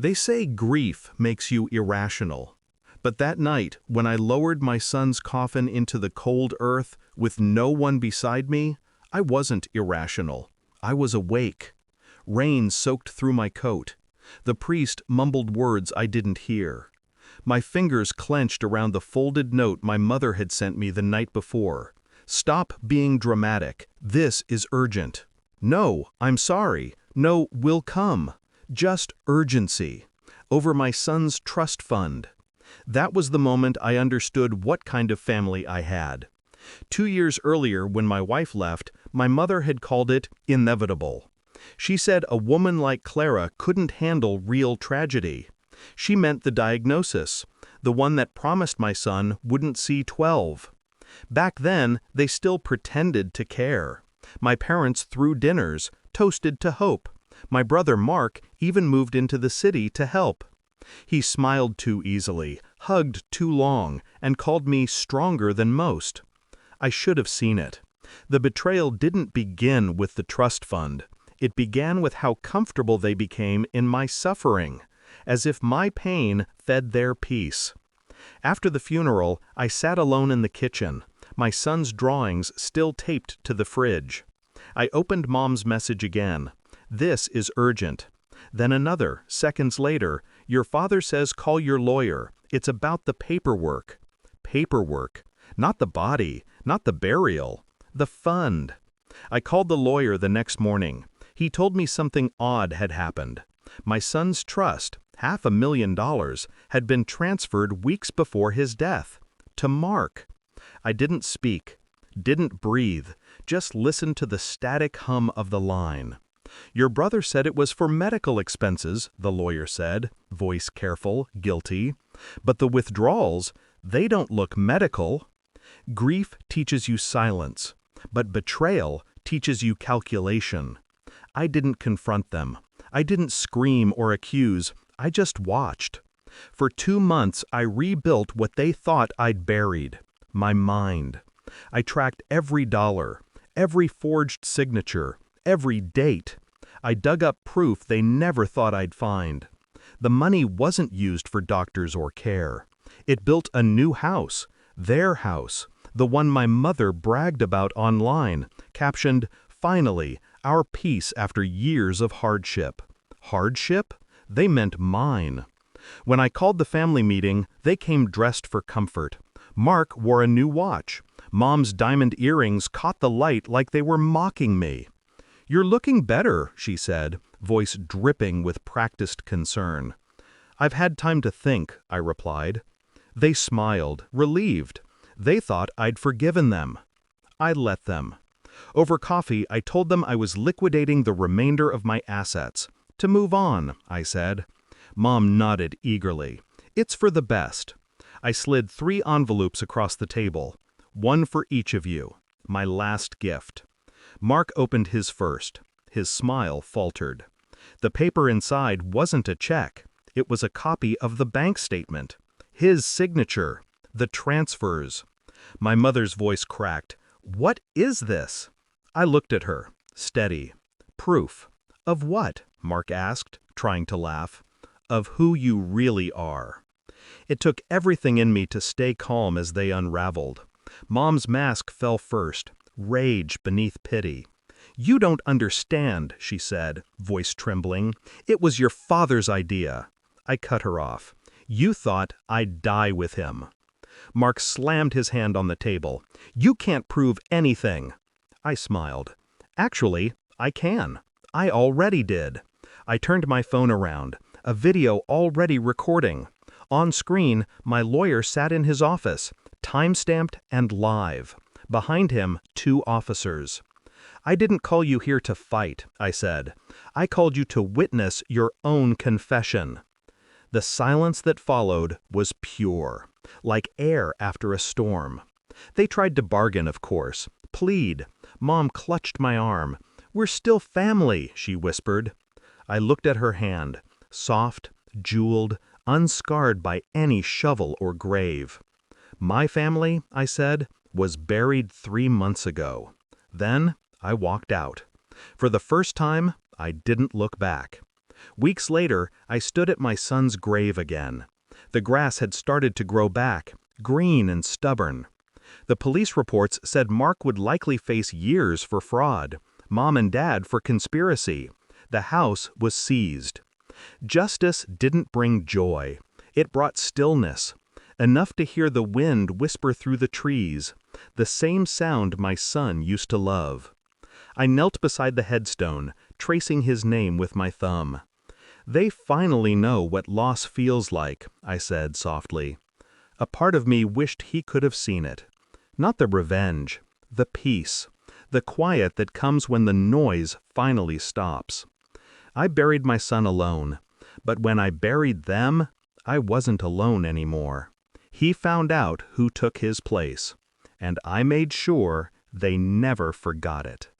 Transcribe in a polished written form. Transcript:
They say grief makes you irrational. But that night, when I lowered my son's coffin into the cold earth with no one beside me, I wasn't irrational. I was awake. Rain soaked through my coat. The priest mumbled words I didn't hear. My fingers clenched around the folded note my mother had sent me the night before. "Stop being dramatic. This is urgent." "No, I'm sorry. No, we'll come." Just urgency. Over my son's trust fund. That was the moment I understood what kind of family I had. 2 years earlier, when my wife left, my mother had called it inevitable. She said a woman like Clara couldn't handle real tragedy. She meant the diagnosis, the one that promised my son wouldn't see 12. Back then, they still pretended to care. My parents threw dinners, toasted to hope. My brother Mark even moved into the city to help. He smiled too easily, hugged too long, and called me stronger than most. I should have seen it. The betrayal didn't begin with the trust fund. It began with how comfortable they became in my suffering, as if my pain fed their peace. After the funeral, I sat alone in the kitchen, my son's drawings still taped to the fridge. I opened Mom's message again. "This is urgent." Then another, seconds later, "Your father says call your lawyer. It's about the paperwork." Paperwork. Not the body, not the burial. The fund. I called the lawyer the next morning. He told me something odd had happened. My son's trust, $500,000, had been transferred weeks before his death. To Mark. I didn't speak, didn't breathe, just listened to the static hum of the line. "Your brother said it was for medical expenses," the lawyer said, voice careful, guilty. "But the withdrawals, they don't look medical." Grief teaches you silence, but betrayal teaches you calculation. I didn't confront them. I didn't scream or accuse. I just watched. For 2 months, I rebuilt what they thought I'd buried. My mind. I tracked every dollar, every forged signature, every date. I dug up proof they never thought I'd find. The money wasn't used for doctors or care. It built a new house, their house, the one my mother bragged about online, captioned, "Finally, our peace after years of hardship." Hardship? They meant mine. When I called the family meeting, they came dressed for comfort. Mark wore a new watch. Mom's diamond earrings caught the light like they were mocking me. "You're looking better," she said, voice dripping with practiced concern. "I've had time to think," I replied. They smiled, relieved. They thought I'd forgiven them. I let them. Over coffee, I told them I was liquidating the remainder of my assets. "To move on," I said. Mom nodded eagerly. "It's for the best." I slid 3 envelopes across the table. "One for each of you. My last gift." Mark opened his first. His smile faltered. The paper inside wasn't a check. It was a copy of the bank statement. His signature. The transfers. My mother's voice cracked. "What is this?" I looked at her. Steady. "Proof." "Of what?" Mark asked, trying to laugh. "Of who you really are." It took everything in me to stay calm as they unraveled. Mom's mask fell first. Rage beneath pity. "You don't understand," she said, voice trembling. "It was your father's idea." I cut her off. "You thought I'd die with him." Mark slammed his hand on the table. "You can't prove anything." I smiled. "Actually, I can. I already did." I turned my phone around. A video already recording. On screen, my lawyer sat in his office, time-stamped and live. Behind him, 2 officers. "I didn't call you here to fight," I said. "I called you to witness your own confession." The silence that followed was pure, like air after a storm. They tried to bargain, of course, plead. Mom clutched my arm. "We're still family," she whispered. I looked at her hand, soft, jeweled, unscarred by any shovel or grave. "My family," I said, "was buried 3 months ago." Then I walked out. For the first time, I didn't look back. Weeks later, I stood at my son's grave again. The grass had started to grow back, green and stubborn. The police reports said Mark would likely face years for fraud, Mom and Dad for conspiracy. The house was seized. Justice didn't bring joy. It brought stillness, enough to hear the wind whisper through the trees, the same sound my son used to love. I knelt beside the headstone, tracing his name with my thumb. "They finally know what loss feels like," I said softly. A part of me wished he could have seen it. Not the revenge, the peace, the quiet that comes when the noise finally stops. I buried my son alone, but when I buried them, I wasn't alone anymore. He found out who took his place, and I made sure they never forgot it.